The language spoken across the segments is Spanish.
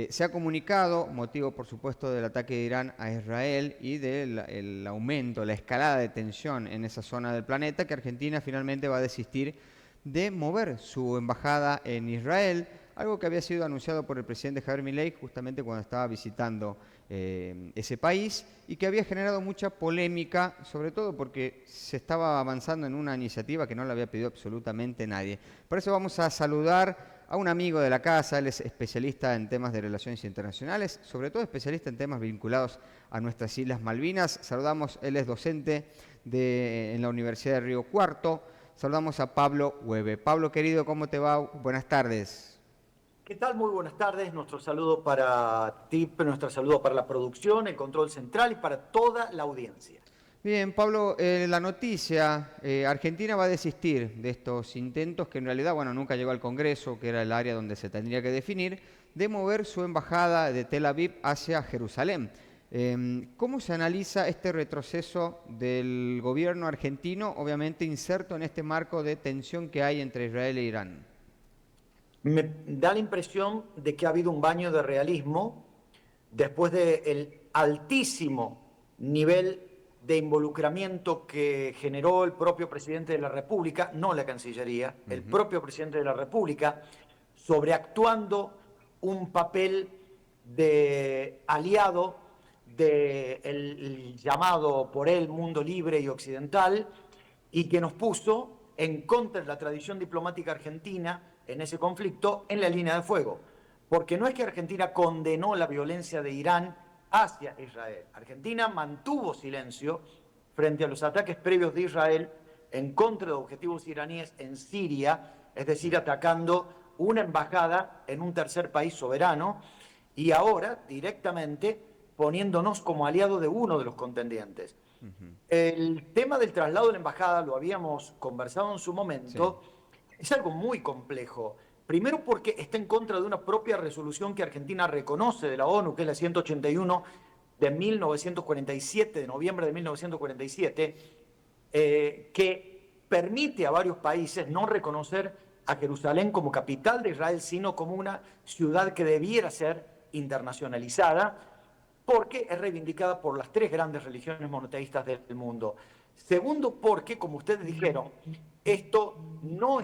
Se ha comunicado, motivo por supuesto del ataque de Irán a Israel y del aumento, la escalada de tensión en esa zona del planeta, que Argentina finalmente va a desistir de mover su embajada en Israel, algo que había sido anunciado por el presidente Javier Milei justamente cuando estaba visitando ese país y que había generado mucha polémica, sobre todo porque se estaba avanzando en una iniciativa que no la había pedido absolutamente nadie. Por eso vamos a saludar a un amigo de la casa. Él es especialista en temas de relaciones internacionales, sobre todo especialista en temas vinculados a nuestras Islas Malvinas. Saludamos, él es docente en la Universidad de Río Cuarto. Saludamos a Pablo Hueve. Pablo, querido, ¿cómo te va? Buenas tardes. ¿Qué tal? Muy buenas tardes. Nuestro saludo para ti, nuestro saludo para la producción, el control central y para toda la audiencia. Bien, Pablo, la noticia, Argentina va a desistir de estos intentos que en realidad, bueno, nunca llegó al Congreso, que era el área donde se tendría que definir, de mover su embajada de Tel Aviv hacia Jerusalén. ¿Cómo se analiza este retroceso del gobierno argentino, obviamente inserto en este marco de tensión que hay entre Israel e Irán? Me da la impresión de que ha habido un baño de realismo después del altísimo nivel de involucramiento que generó el propio presidente de la República, no la Cancillería, el propio presidente de la República, sobreactuando un papel de aliado del llamado por él mundo libre y occidental, y que nos puso en contra de la tradición diplomática argentina en ese conflicto en la línea de fuego. Porque no es que Argentina condenó la violencia de Irán hacia Israel. Argentina mantuvo silencio frente a los ataques previos de Israel en contra de objetivos iraníes en Siria, es decir, atacando una embajada en un tercer país soberano, y ahora directamente poniéndonos como aliado de uno de los contendientes. El tema del traslado de la embajada, lo habíamos conversado en su Sí. momento, es algo muy complejo. Primero porque está en contra de una propia resolución que Argentina reconoce de la ONU, que es la 181 de 1947, de noviembre de 1947, que permite a varios países no reconocer a Jerusalén como capital de Israel, sino como una ciudad que debiera ser internacionalizada, porque es reivindicada por las tres grandes religiones monoteístas del mundo. Segundo, porque, como ustedes dijeron, esto no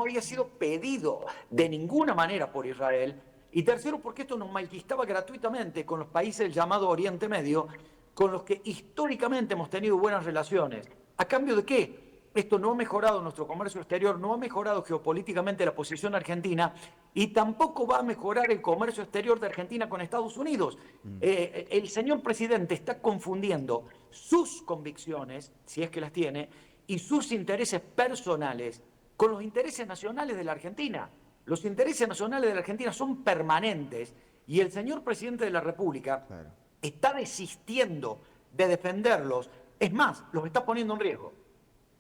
había sido pedido de ninguna manera por Israel. Y tercero, porque esto nos malquistaba gratuitamente con los países del llamado Oriente Medio, con los que históricamente hemos tenido buenas relaciones. ¿A cambio de qué? Esto no ha mejorado nuestro comercio exterior, no ha mejorado geopolíticamente la posición argentina y tampoco va a mejorar el comercio exterior de Argentina con Estados Unidos. El señor presidente está confundiendo sus convicciones, si es que las tiene, y sus intereses personales con los intereses nacionales de la Argentina. Los intereses nacionales de la Argentina son permanentes y el señor presidente de la República Claro. está desistiendo de defenderlos. Es más, los está poniendo en riesgo.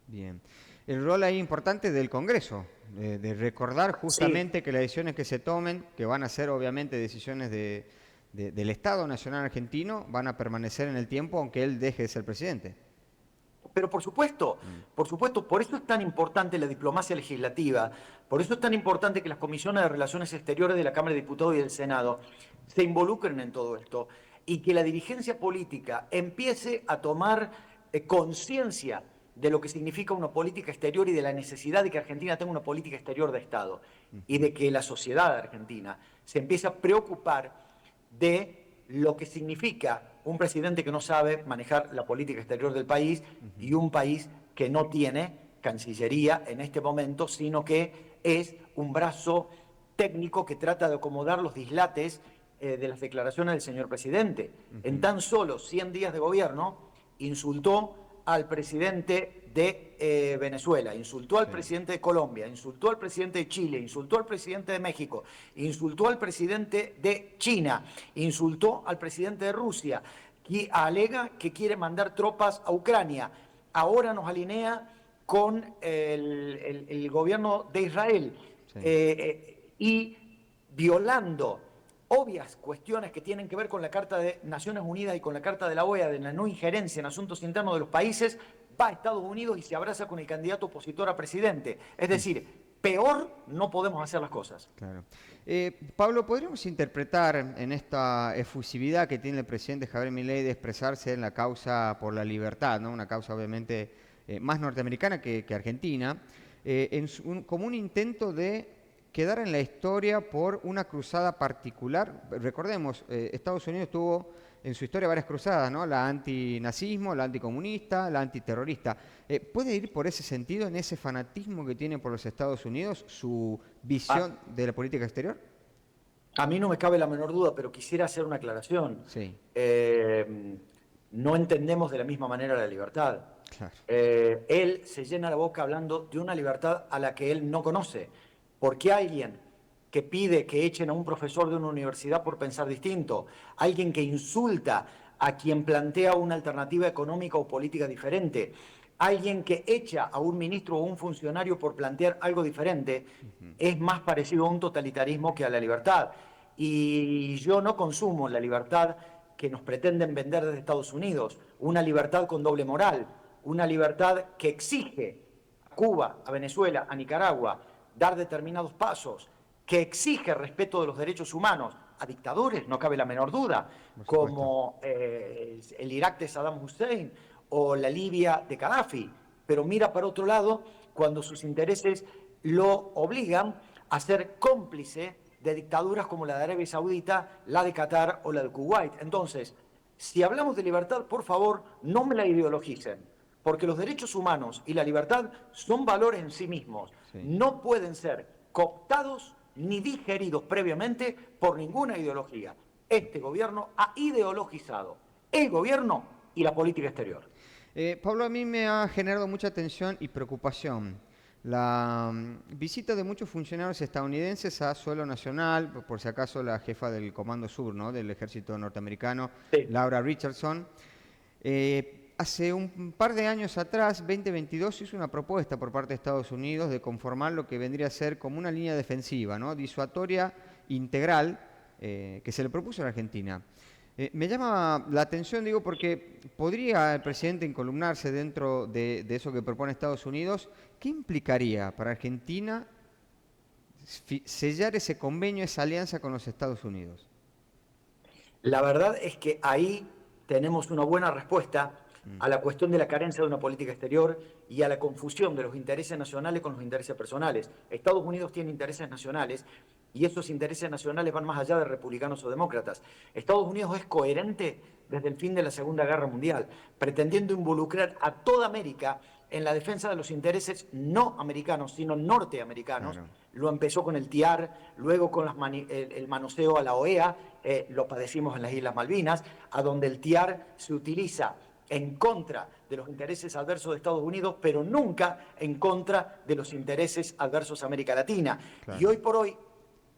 Bien. El rol ahí importante del Congreso, de recordar Sí, justamente que las decisiones que se tomen, que van a ser obviamente decisiones del Estado Nacional Argentino, van a permanecer en el tiempo aunque él deje de ser presidente. pero por supuesto, por eso es tan importante la diplomacia legislativa, por eso es tan importante que las comisiones de Relaciones Exteriores de la Cámara de Diputados y del Senado se involucren en todo esto y que la dirigencia política empiece a tomar conciencia de lo que significa una política exterior y de la necesidad de que Argentina tenga una política exterior de Estado y de que la sociedad argentina se empiece a preocupar de lo que significa un presidente que no sabe manejar la política exterior del país y un país que no tiene Cancillería en este momento, sino que es un brazo técnico que trata de acomodar los dislates de las declaraciones del señor presidente. En tan solo 100 días de gobierno, insultó al presidente de Venezuela, insultó al Sí. presidente de Colombia, insultó al presidente de Chile, insultó al presidente de México, insultó al presidente de China, insultó al presidente de Rusia, que alega que quiere mandar tropas a Ucrania. Ahora nos alinea con el gobierno de Israel Sí. y violando obvias cuestiones que tienen que ver con la Carta de Naciones Unidas y con la Carta de la OEA de la no injerencia en asuntos internos de los países, va a Estados Unidos y se abraza con el candidato opositor a presidente. Es decir, peor no podemos hacer las cosas. Claro. Pablo, ¿podríamos interpretar en esta efusividad que tiene el presidente Javier Milei de expresarse en la causa por la libertad, ¿no? Una causa obviamente más norteamericana que argentina, como un intento de quedar en la historia por una cruzada particular? Recordemos, Estados Unidos tuvo en su historia varias cruzadas, ¿no? La antinazismo, la anticomunista, la antiterrorista. ¿Puede ir por ese sentido, en ese fanatismo que tiene por los Estados Unidos, su visión de la política exterior? A mí no me cabe la menor duda, pero quisiera hacer una aclaración. Sí, No entendemos de la misma manera la libertad. claro. Él se llena la boca hablando de una libertad a la que él no conoce. Porque alguien que pide que echen a un profesor de una universidad por pensar distinto, alguien que insulta a quien plantea una alternativa económica o política diferente, alguien que echa a un ministro o un funcionario por plantear algo diferente, es más parecido a un totalitarismo que a la libertad. Y yo no consumo la libertad que nos pretenden vender desde Estados Unidos, una libertad con doble moral, una libertad que exige a Cuba, a Venezuela, a Nicaragua, dar determinados pasos, que exige respeto de los derechos humanos a dictadores, no cabe la menor duda, como el Irak de Saddam Hussein o la Libia de Gaddafi, pero mira para otro lado cuando sus intereses lo obligan a ser cómplice de dictaduras como la de Arabia Saudita, la de Qatar o la de Kuwait. Entonces, si hablamos de libertad, por favor, no me la ideologicen, porque los derechos humanos y la libertad son valores en sí mismos. Sí. No pueden ser cooptados ni digeridos previamente por ninguna ideología. Este gobierno ha ideologizado el gobierno y la política exterior. Pablo, a mí me ha generado mucha tensión y preocupación la visita de muchos funcionarios estadounidenses a suelo nacional, por si acaso la jefa del Comando Sur, ¿no?, del ejército norteamericano, Sí. Laura Richardson. Hace un par de años atrás, 2022, hizo una propuesta por parte de Estados Unidos de conformar lo que vendría a ser como una línea defensiva, ¿no?, disuasoria integral, que se le propuso a la Argentina. Me llama la atención, digo, porque podría el presidente encolumnarse dentro de eso que propone Estados Unidos. ¿Qué implicaría para Argentina sellar ese convenio, esa alianza con los Estados Unidos? La verdad es que ahí tenemos una buena respuesta a la cuestión de la carencia de una política exterior y a la confusión de los intereses nacionales con los intereses personales. Estados Unidos tiene intereses nacionales y esos intereses nacionales van más allá de republicanos o demócratas. Estados Unidos es coherente desde el fin de la Segunda Guerra Mundial, pretendiendo involucrar a toda América en la defensa de los intereses no americanos, sino norteamericanos. Claro. Lo empezó con el TIAR, luego con el manoseo a la OEA, lo padecimos en las Islas Malvinas, a donde el TIAR se utiliza en contra de los intereses adversos de Estados Unidos, pero nunca en contra de los intereses adversos a América Latina. Claro. Y hoy por hoy,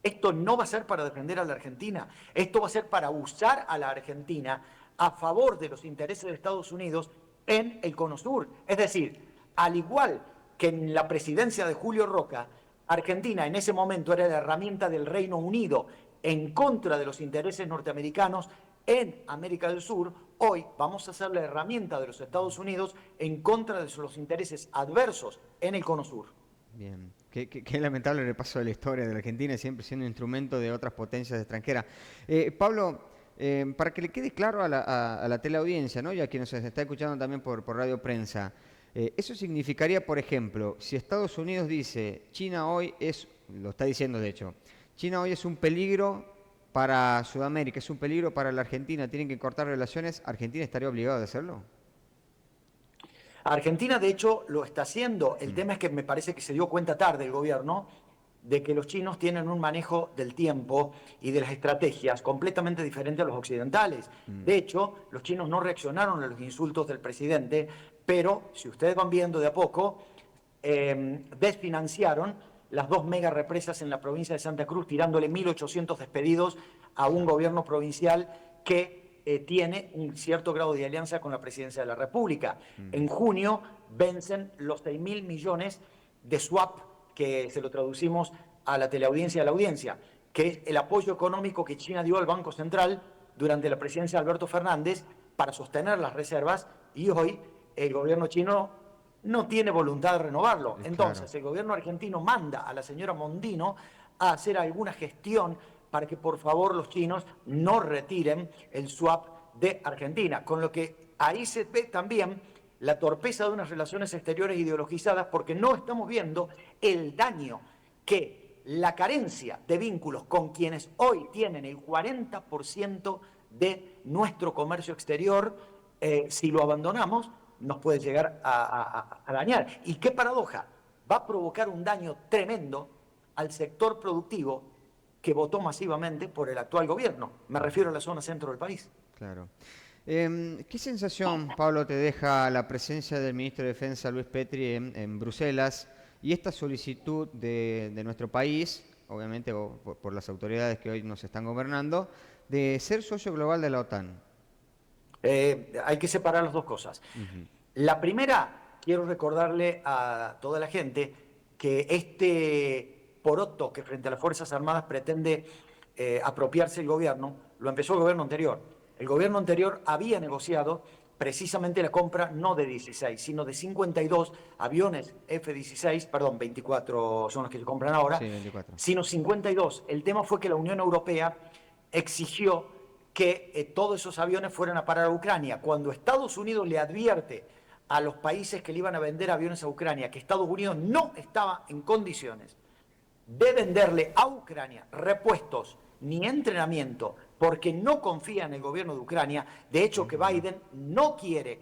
esto no va a ser para defender a la Argentina, esto va a ser para usar a la Argentina a favor de los intereses de Estados Unidos en el Cono Sur. Es decir, al igual que en la presidencia de Julio Roca, Argentina en ese momento era la herramienta del Reino Unido en contra de los intereses norteamericanos en América del Sur, hoy vamos a ser la herramienta de los Estados Unidos en contra de los intereses adversos en el Cono Sur. Bien, qué lamentable repaso de la historia de la Argentina, siempre siendo instrumento de otras potencias extranjeras. Pablo, para que le quede claro a la teleaudiencia, ¿no?, y a quien nos está escuchando también por Radio Prensa, eso significaría, por ejemplo, si Estados Unidos dice, China hoy es, lo está diciendo de hecho, China hoy es un peligro para Sudamérica, es un peligro para la Argentina, tienen que cortar relaciones, ¿Argentina estaría obligada a hacerlo? Argentina, de hecho, lo está haciendo. El tema es que me parece que se dio cuenta tarde el gobierno de que los chinos tienen un manejo del tiempo y de las estrategias completamente diferente a los occidentales. De hecho, los chinos no reaccionaron a los insultos del presidente, pero si ustedes van viendo de a poco, desfinanciaron las 2 mega represas en la provincia de Santa Cruz, tirándole 1.800 despedidos a un gobierno provincial que tiene un cierto grado de alianza con la presidencia de la República. En junio vencen los 6.000 millones de swap, que se lo traducimos a la teleaudiencia y a la audiencia, que es el apoyo económico que China dio al Banco Central durante la presidencia de Alberto Fernández para sostener las reservas, y hoy el gobierno chino no tiene voluntad de renovarlo. Entonces, Claro. el gobierno argentino manda a la señora Mondino a hacer alguna gestión para que por favor los chinos no retiren el swap de Argentina. Con lo que ahí se ve también la torpeza de unas relaciones exteriores ideologizadas, porque no estamos viendo el daño que la carencia de vínculos con quienes hoy tienen el 40% de nuestro comercio exterior, si lo abandonamos, nos puede llegar a dañar. Y qué paradoja, va a provocar un daño tremendo al sector productivo que votó masivamente por el actual gobierno. Me refiero a la zona centro del país. Claro. ¿Qué sensación, Pablo, te deja la presencia del ministro de Defensa, Luis Petri, en Bruselas y esta solicitud de nuestro país, obviamente por las autoridades que hoy nos están gobernando, de ser socio global de la OTAN? Hay que separar las dos cosas. Ujú. La primera, quiero recordarle a toda la gente que este poroto que frente a las Fuerzas Armadas pretende apropiarse el gobierno, lo empezó el gobierno anterior. El gobierno anterior había negociado precisamente la compra no de 16, sino de 52 aviones F-16, perdón, 24 son los que se compran ahora, Sí, 24. sino 52. El tema fue que la Unión Europea exigió que todos esos aviones fueran a parar a Ucrania. Cuando Estados Unidos le advierte a los países que le iban a vender aviones a Ucrania que Estados Unidos no estaba en condiciones de venderle a Ucrania repuestos ni entrenamiento porque no confía en el gobierno de Ucrania, de hecho que Biden no quiere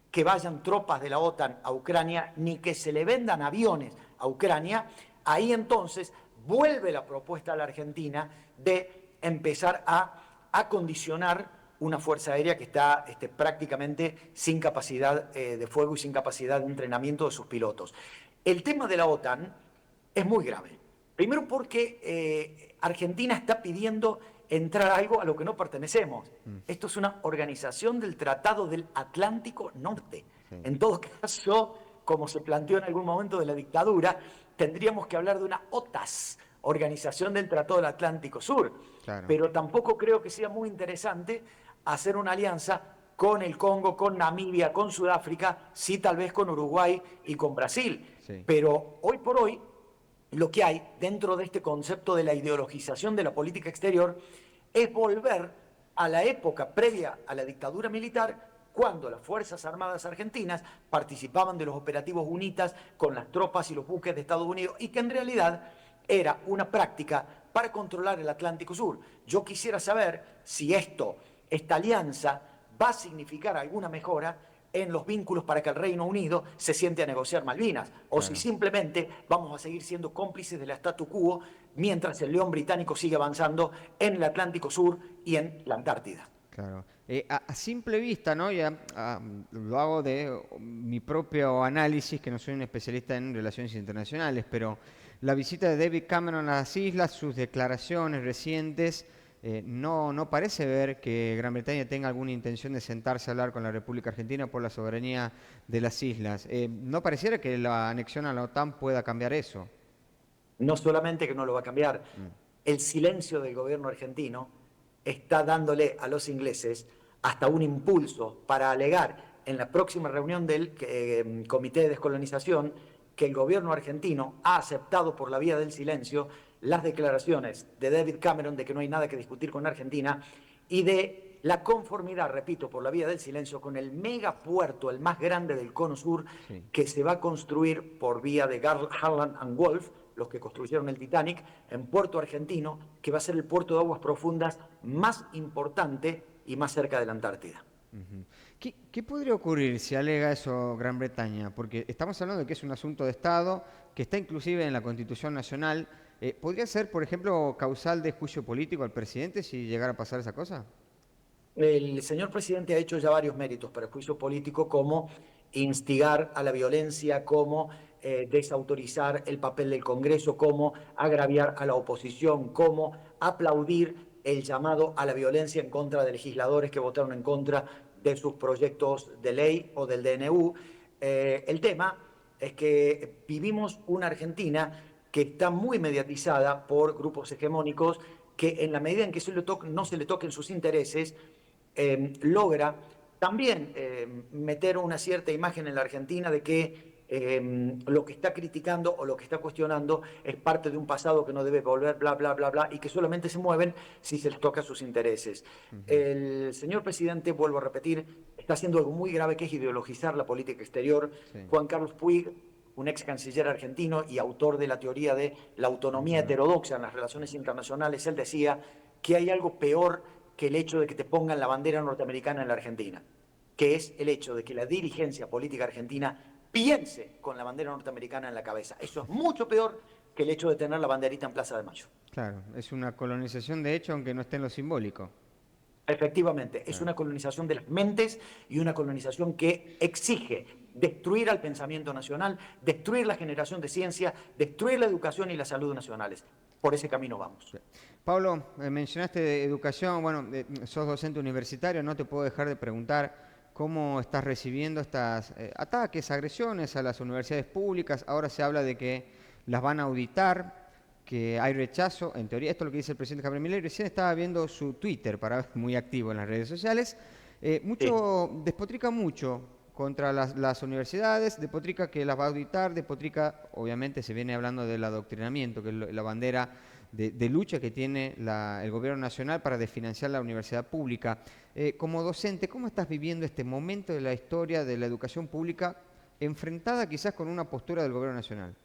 que vayan tropas de la OTAN a Ucrania ni que se le vendan aviones a Ucrania, ahí entonces vuelve la propuesta a la Argentina de empezar a acondicionar una fuerza aérea que está prácticamente sin capacidad de fuego y sin capacidad de entrenamiento de sus pilotos. El tema de la OTAN es muy grave. Primero porque Argentina está pidiendo entrar a algo a lo que no pertenecemos. Esto es una organización del Tratado del Atlántico Norte. Sí, En todo caso, como se planteó en algún momento de la dictadura, tendríamos que hablar de una OTAS, Organización del Tratado del Atlántico Sur. claro. Pero tampoco creo que sea muy interesante hacer una alianza con el Congo, con Namibia, con Sudáfrica, sí tal vez con Uruguay y con Brasil. Sí. Pero hoy por hoy lo que hay dentro de este concepto de la ideologización de la política exterior es volver a la época previa a la dictadura militar, cuando las Fuerzas Armadas argentinas participaban de los operativos UNITAS con las tropas y los buques de Estados Unidos y que en realidad era una práctica para controlar el Atlántico Sur. Yo quisiera saber si esta alianza va a significar alguna mejora en los vínculos para que el Reino Unido se siente a negociar Malvinas, o si Claro. simplemente vamos a seguir siendo cómplices del statu quo mientras el león británico sigue avanzando en el Atlántico Sur y en la Antártida. Claro. A simple vista, ¿no? Lo hago de mi propio análisis, que no soy un especialista en relaciones internacionales, pero la visita de David Cameron a las islas, sus declaraciones recientes, no parece ver que Gran Bretaña tenga alguna intención de sentarse a hablar con la República Argentina por la soberanía de las islas. No pareciera que la anexión a la OTAN pueda cambiar eso. No solamente que no lo va a cambiar, Mm. el silencio del gobierno argentino está dándole a los ingleses hasta un impulso para alegar en la próxima reunión del Comité de Descolonización que el gobierno argentino ha aceptado por la vía del silencio las declaraciones de David Cameron de que no hay nada que discutir con Argentina y de la conformidad, repito, por la vía del silencio con el megapuerto, el más grande del Cono Sur, Sí. que se va a construir por vía de Harland and Wolff, los que construyeron el Titanic, en Puerto Argentino, que va a ser el puerto de aguas profundas más importante y más cerca de la Antártida. Ujú. ¿Qué podría ocurrir si alega eso Gran Bretaña? Porque estamos hablando de que es un asunto de Estado, que está inclusive en la Constitución Nacional. ¿Podría ser, por ejemplo, causal de juicio político al presidente si llegara a pasar esa cosa? El señor presidente ha hecho ya varios méritos para el juicio político, como instigar a la violencia, como desautorizar el papel del Congreso, como agraviar a la oposición, como aplaudir el llamado a la violencia en contra de legisladores que votaron en contra de sus proyectos de ley o del DNU. El tema es que vivimos una Argentina que está muy mediatizada por grupos hegemónicos que en la medida en que no se le toquen sus intereses, logra también meter una cierta imagen en la Argentina de que lo que está criticando o lo que está cuestionando es parte de un pasado que no debe volver, bla, bla, bla, bla, y que solamente se mueven si se les toca sus intereses. El señor presidente, vuelvo a repetir, está haciendo algo muy grave, que es ideologizar la política exterior. Sí. Juan Carlos Puig, un ex canciller argentino y autor de la teoría de la autonomía heterodoxa en las relaciones internacionales, él decía que hay algo peor que el hecho de que te pongan la bandera norteamericana en la Argentina, que es el hecho de que la dirigencia política argentina piense con la bandera norteamericana en la cabeza. Eso es mucho peor que el hecho de tener la banderita en Plaza de Mayo. Claro, es una colonización de hecho, aunque no esté en lo simbólico. Efectivamente, es una colonización de las mentes y una colonización que exige destruir al pensamiento nacional, destruir la generación de ciencia, destruir la educación y la salud nacionales. Por ese camino vamos. Pablo, mencionaste de educación, bueno, sos docente universitario, no te puedo dejar de preguntar cómo estás recibiendo estos ataques, agresiones a las universidades públicas. Ahora se habla de que las van a auditar, que hay rechazo, en teoría, esto es lo que dice el presidente Javier Milei. Recién estaba viendo su Twitter, muy activo en las redes sociales. Despotrica mucho contra las universidades, despotrica que las va a auditar, despotrica, obviamente se viene hablando del adoctrinamiento, que es la bandera de lucha que tiene el gobierno nacional para desfinanciar la universidad pública. Como docente, ¿cómo estás viviendo este momento de la historia de la educación pública enfrentada quizás con una postura del gobierno nacional?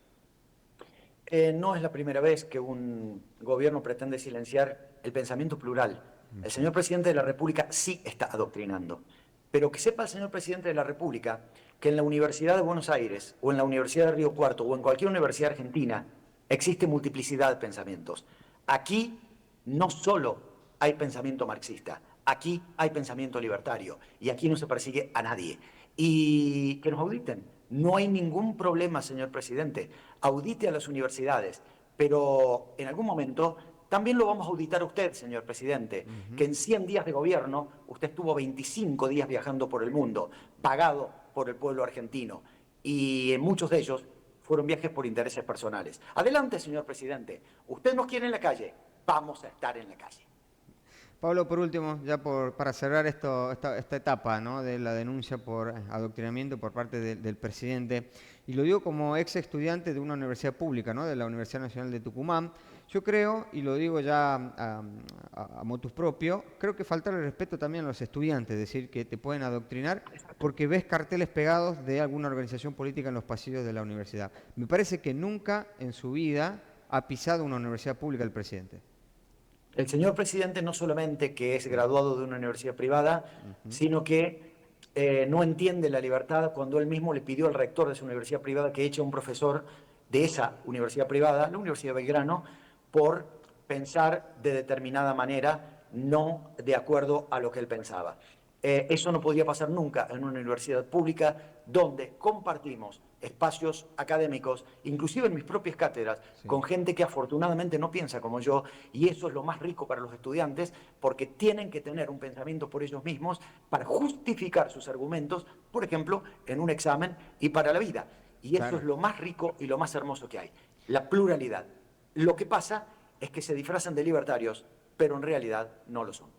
No es la primera vez que un gobierno pretende silenciar el pensamiento plural. El señor presidente de la República sí está adoctrinando. Pero que sepa el señor presidente de la República que en la Universidad de Buenos Aires, o en la Universidad de Río Cuarto, o en cualquier universidad argentina, existe multiplicidad de pensamientos. Aquí no solo hay pensamiento marxista, aquí hay pensamiento libertario, y aquí no se persigue a nadie. Y que nos auditen. No hay ningún problema, señor presidente. Audite a las universidades, pero en algún momento también lo vamos a auditar a usted, señor presidente, que en 100 días de gobierno usted estuvo 25 días viajando por el mundo, pagado por el pueblo argentino, y en muchos de ellos fueron viajes por intereses personales. Adelante, señor presidente. Usted nos quiere en la calle, vamos a estar en la calle. Pablo, por último, ya para cerrar esta etapa, ¿no?, de la denuncia por adoctrinamiento por parte del presidente, y lo digo como ex estudiante de una universidad pública, ¿no?, de la Universidad Nacional de Tucumán, yo creo, y lo digo ya a motus propio, creo que falta el respeto también a los estudiantes, decir que te pueden adoctrinar porque ves carteles pegados de alguna organización política en los pasillos de la universidad. Me parece que nunca en su vida ha pisado una universidad pública el presidente. El señor presidente no solamente que es graduado de una universidad privada, sino que no entiende la libertad cuando él mismo le pidió al rector de su universidad privada que eche a un profesor de esa universidad privada, la Universidad de Belgrano, por pensar de determinada manera, no de acuerdo a lo que él pensaba. Eso no podía pasar nunca en una universidad pública donde compartimos espacios académicos, inclusive en mis propias cátedras, sí, con gente que afortunadamente no piensa como yo, y eso es lo más rico para los estudiantes, porque tienen que tener un pensamiento por ellos mismos para justificar sus argumentos, por ejemplo, en un examen y para la vida. Y eso es lo más rico y lo más hermoso que hay, la pluralidad. Lo que pasa es que se disfrazan de libertarios, pero en realidad no lo son.